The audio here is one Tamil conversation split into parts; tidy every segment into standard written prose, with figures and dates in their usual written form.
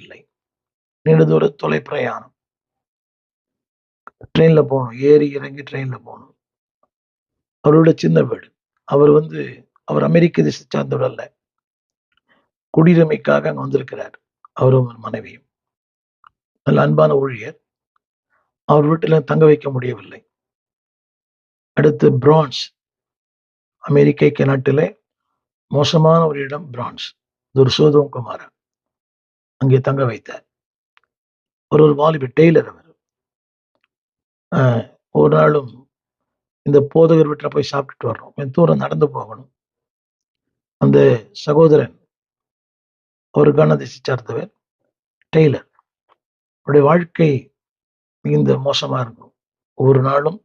இல்லை. நீண்ட தூர தொலை பிரயாணம். ட்ரெயின்ல போணும். ஏறி இறங்கி ட்ரெயின்ல போணும். அவரோட சின்ன வீடு. அவர் அமெரிக்க தேசத்தை சார்ந்தவர் அல்ல. குடியுரிமைக்காக அங்க வந்திருக்கிறார். அவரும் மனைவியும். நல்ல அன்பான ஊழியர். அவர் வீட்டில தங்க வைக்க முடியவில்லை. அடுத்து பிரான்ஸ். அமெரிக்க நாட்டிலே மோசமான ஒரு இடம் பிரான்ஸ். இது ஒரு சோதோம் குமாரா. அங்கே தங்க வைத்தார். ஒரு வாலிப டெய்லர் அவர். ஒரு நாளும் இந்த போதகர் வீட்டுல போய் சாப்பிட்டுட்டு வர்றோம். கொஞ்சம் தூரம் நடந்து போகணும். அந்த சகோதரன் ஒரு கனதிசை சார்ந்தவர் டெய்லர். அவருடைய வாழ்க்கை மிகுந்த மோசமா இருக்கும். ஒரு நாளும்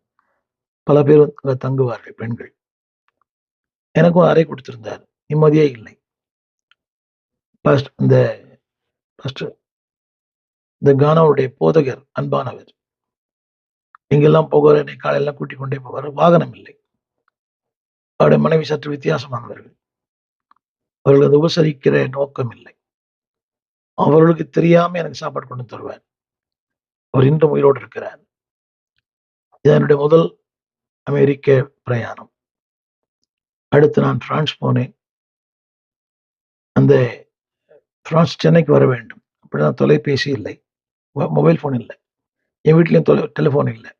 பல பேர் அங்க தங்குவார்கள் பெண்கள். எனக்கும் அறை கொடுத்திருந்தார். நிம்மதியே இல்லை. இந்த கானாவுடைய போதகர் அன்பானவர். எங்கெல்லாம் போகிறார், என்னை காலையெல்லாம் கூட்டிக் கொண்டே போவார். வாகனம் இல்லை. அவருடைய மனைவி சற்று வித்தியாசமானவர்கள். அவர்கள் அதை உபசரிக்கிற நோக்கம் இல்லை. அவர்களுக்கு தெரியாம எனக்கு சாப்பாடு கொண்டு தருவார். அவர் இன்றும் உயிரோடு இருக்கிறார். இது என்னுடைய முதல் அமெரிக்க பிரயாணம். அடுத்து நான் பிரான்ஸ் போனேன். அந்த பிரான்ஸ் சென்னைக்கு வர வேண்டும். அப்படிதான் தொலைபேசி இல்லை. மொபைல் போன் இல்லை. என் வீட்லயும் டெலிஃபோன் இல்லை.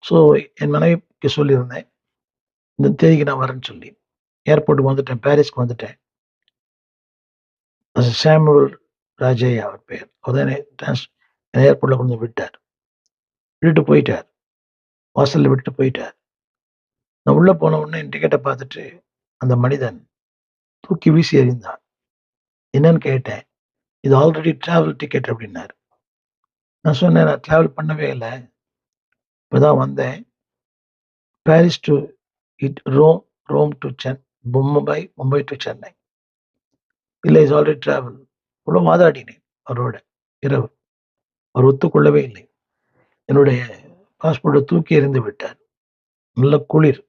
ஸோ என் மனைவிக்கு சொல்லியிருந்தேன், இந்த தேதிக்கு நான் வரேன்னு சொல்லி. ஏர்போர்ட்டுக்கு வந்துட்டேன். பாரிஸ்க்கு வந்துட்டேன். சாமுவல் ராஜையா அவர் பேர். அவர் தான் ஏர்போர்ட்ல கொண்டு விட்டார். விட்டுட்டு போயிட்டார். வாசல்ல விட்டுட்டு போயிட்டார். நான் உள்ள போன உடனே என் டிக்கெட்டை பார்த்துட்டு அந்த மனிதன் தூக்கி வீசி எறிந்தான். என்னன்னு கேட்டேன். இது ஆல்ரெடி டிராவல் டிக்கெட் அப்படின்னாரு. நான் சொன்னேன், நான் டிராவல் பண்ணவே இல்லை. இப்பதான் வந்தேன். Paris to Rome to Mumbai to Chennai. இல்லை, இஸ் ஆல்ரெடி டிராவல். இவ்வளோ வாதாடினேன் அவரோட இரவு. அவர் ஒத்துக்கொள்ளவே இல்லை. என்னுடைய பாஸ்போர்ட்டை தூக்கி எறிந்து விட்டார். நல்ல குளிர்.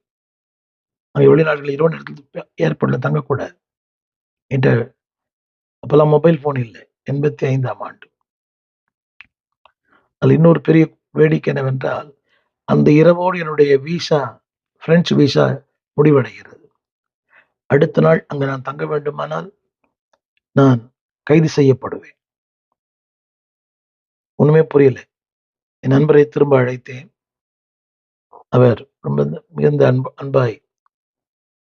அங்கே வெளிநாடுகள் இரவு நேரத்தில் ஏர்போர்ட்ல தங்கக்கூடாது. என்கிட்ட அப்பெல்லாம் மொபைல் போன் இல்லை. 85ஆம் ஆண்டு. அதில் இன்னொரு பெரிய வேடிக்கை என்னவென்றால், அந்த இரவோடு என்னுடைய பிரெஞ்சு விசா முடிவடைகிறது. அடுத்த நாள் அங்க நான் தங்க வேண்டுமானால் நான் கைது செய்யப்படுவேன். ஒண்ணுமே புரியல. என் நண்பரை திரும்ப அழைத்தேன். அவர் ரொம்ப மிகுந்த அன்பாய்.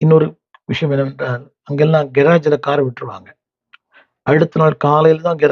இன்னொரு விஷயம் என்னவென்றால், அங்கெல்லாம் கெராஜில் காரை விட்டுருவாங்க. அடுத்த நாள் காலையில் தான்